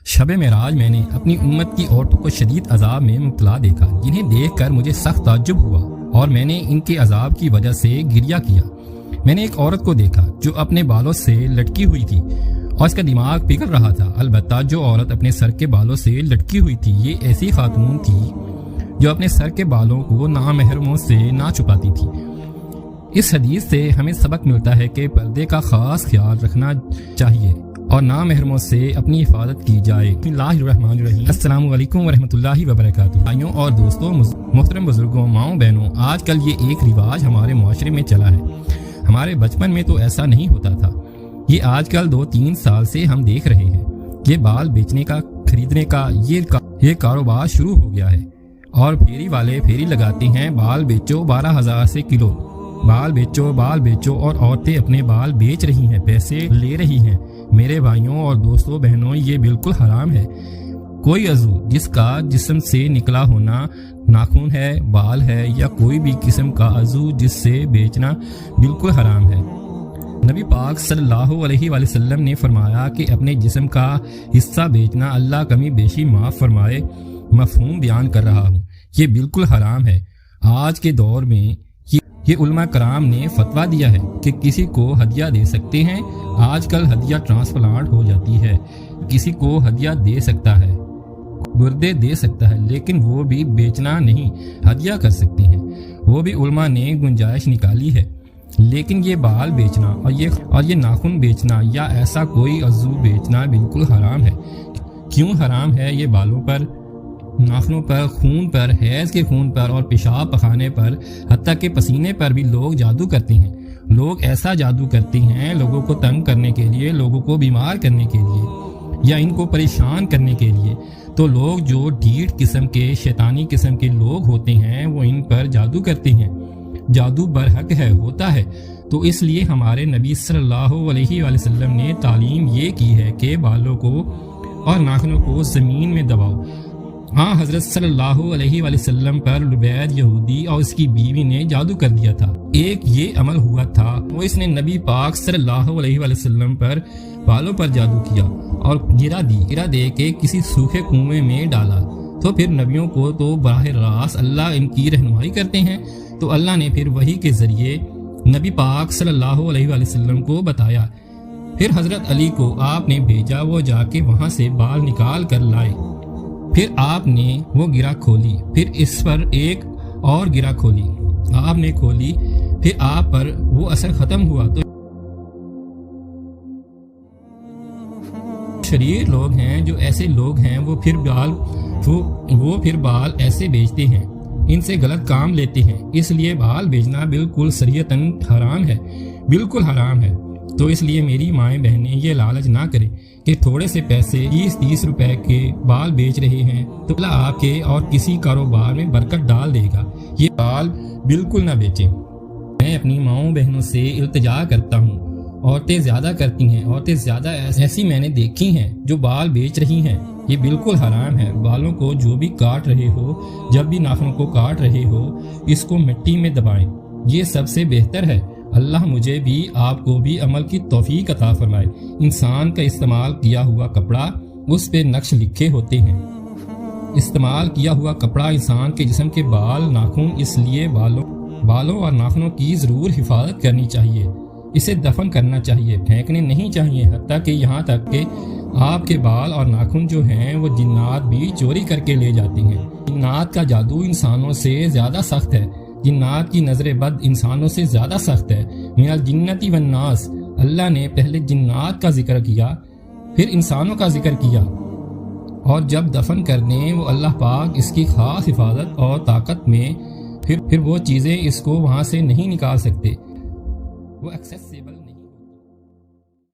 شب معراج میں نے اپنی امت کی عورتوں کو شدید عذاب میں مبتلا دیکھا، جنہیں دیکھ کر مجھے سخت تعجب ہوا اور میں نے ان کے عذاب کی وجہ سے گریہ کیا۔ میں نے ایک عورت کو دیکھا جو اپنے بالوں سے لٹکی ہوئی تھی اور اس کا دماغ پگھل رہا تھا۔ البتہ جو عورت اپنے سر کے بالوں سے لٹکی ہوئی تھی یہ ایسی خاتون تھی جو اپنے سر کے بالوں کو نامحرموں سے نہ چھپاتی تھی۔ اس حدیث سے ہمیں سبق ملتا ہے کہ پردے کا خاص خیال رکھنا چاہیے اور نامحرموں سے اپنی حفاظت کی جائے۔ بسم اللہ الرحمن الرحیم۔ السلام علیکم ورحمۃ اللہ وبرکاتہ۔ بھائیوں اور دوستوں، محترم بزرگوں، ماؤں بہنوں، آج کل یہ ایک رواج ہمارے معاشرے میں چلا ہے۔ ہمارے بچپن میں تو ایسا نہیں ہوتا تھا۔ یہ آج کل 2-3 سال سے ہم دیکھ رہے ہیں۔ یہ بال بیچنے کا، خریدنے کا یہ کاروبار شروع ہو گیا ہے اور پھیری والے پھیری لگاتے ہیں، بال بیچو 12,000 سے کلو، بال بیچو اور عورتیں اپنے بال بیچ رہی ہیں، پیسے لے رہی ہیں۔ میرے بھائیوں اور دوستوں بہنوں، یہ بالکل حرام ہے۔ کوئی عضو جس کا جسم سے نکلا ہونا ناخن ہے، بال ہے یا کوئی بھی قسم کا عضو جس سے بیچنا بالکل حرام ہے۔ نبی پاک صلی اللہ علیہ وآلہ وسلم نے فرمایا کہ اپنے جسم کا حصہ بیچنا اللہ کمی بیشی معاف فرمائے۔ مفہوم بیان کر رہا ہوں، یہ بالکل حرام ہے۔ آج کے دور میں یہ علماء کرام نے فتویٰ دیا ہے کہ کسی کو ہدیہ دے سکتے ہیں۔ آج کل ہدیہ ٹرانسپلانٹ ہو جاتی ہے، کسی کو ہدیہ دے سکتا ہے، گردے دے سکتا ہے، لیکن وہ بھی بیچنا نہیں، ہدیہ کر سکتے ہیں۔ وہ بھی علماء نے گنجائش نکالی ہے، لیکن یہ بال بیچنا اور یہ ناخن بیچنا یا ایسا کوئی عضو بیچنا بالکل حرام ہے۔ کیوں حرام ہے؟ یہ بالوں پر، ناخنوں پر، خون پر، حیض کے خون پر اور پیشاب پخانے پر، حتیٰ کہ پسینے پر بھی لوگ جادو کرتے ہیں۔ لوگ ایسا جادو کرتے ہیں لوگوں کو تنگ کرنے کے لیے، لوگوں کو بیمار کرنے کے لیے یا ان کو پریشان کرنے کے لیے۔ تو لوگ جو ڈھیٹ قسم کے، شیطانی قسم کے لوگ ہوتے ہیں وہ ان پر جادو کرتے ہیں۔ جادو برحق ہے، ہوتا ہے۔ تو اس لیے ہمارے نبی صلی اللہ علیہ وآلہ وسلم نے تعلیم یہ کی ہے کہ بالوں کو اور ناخنوں کو زمین میں دباؤ۔ ہاں، حضرت صلی اللہ علیہ وآلہ وسلم پر لبید یہودی اور اس کی بیوی نے جادو کر دیا تھا۔ ایک یہ عمل ہوا تھا، وہ اس نے نبی پاک صلی اللہ علیہ وآلہ وسلم پر بالوں پر جادو کیا اور گرا دے کے کسی سوکھے کنویں میں ڈالا۔ تو پھر نبیوں کو تو براہ راست اللہ ان کی رہنمائی کرتے ہیں، تو اللہ نے پھر وحی کے ذریعے نبی پاک صلی اللہ علیہ وآلہ وسلم کو بتایا۔ پھر حضرت علی کو آپ نے بھیجا، وہ جا کے وہاں سے بال نکال کر لائے۔ پھر آپ نے وہ گرہ کھولی، پھر اس پر ایک اور گرہ کھولی، آپ نے کھولی، پھر آپ پر وہ اثر ختم ہوا۔ تو شریر لوگ ہیں، جو ایسے لوگ ہیں، وہ پھر بال ایسے بیچتے ہیں، ان سے غلط کام لیتے ہیں۔ اس لیے بال بیچنا بالکل شریعتاً حرام ہے، بالکل حرام ہے۔ تو اس لیے میری مائیں بہنیں یہ لالچ نہ کریں کہ تھوڑے سے پیسے 20-30 روپے کے بال بیچ رہے ہیں تو اللہ آپ کے اور کسی کاروبار میں برکت ڈال دے گا۔ یہ بال بالکل نہ بیچیں۔ میں اپنی ماؤں بہنوں سے التجا کرتا ہوں، عورتیں زیادہ کرتی ہیں، عورتیں زیادہ ایسی میں نے دیکھی ہیں جو بال بیچ رہی ہیں۔ یہ بالکل حرام ہے۔ بالوں کو جو بھی کاٹ رہے ہو، جب بھی ناخنوں کو کاٹ رہے ہو، اس کو مٹی میں دبائیں، یہ سب سے بہتر ہے۔ اللہ مجھے بھی آپ کو بھی عمل کی توفیق عطا فرمائے۔ انسان کا استعمال کیا ہوا کپڑا، اس پہ نقش لکھے ہوتے ہیں۔ استعمال کیا ہوا کپڑا انسان کے جسم کے بال، ناخن، اس لیے بالوں اور ناخنوں کی ضرور حفاظت کرنی چاہیے۔ اسے دفن کرنا چاہیے، پھینکنے نہیں چاہیے، حتیٰ کہ یہاں تک کہ آپ کے بال اور ناخن جو ہیں وہ جنات بھی چوری کر کے لے جاتے ہیں۔ جنات کا جادو انسانوں سے زیادہ سخت ہے، جنات کی نظر بد انسانوں سے زیادہ سخت ہے۔ من الجنۃ والناس، اللہ نے پہلے جنات کا ذکر کیا، پھر انسانوں کا ذکر کیا، اور جب دفن کر دیں وہ اللہ پاک اس کی خاص حفاظت اور طاقت میں، پھر وہ چیزیں اس کو وہاں سے نہیں نکال سکتے، وہ ایکسیسیبل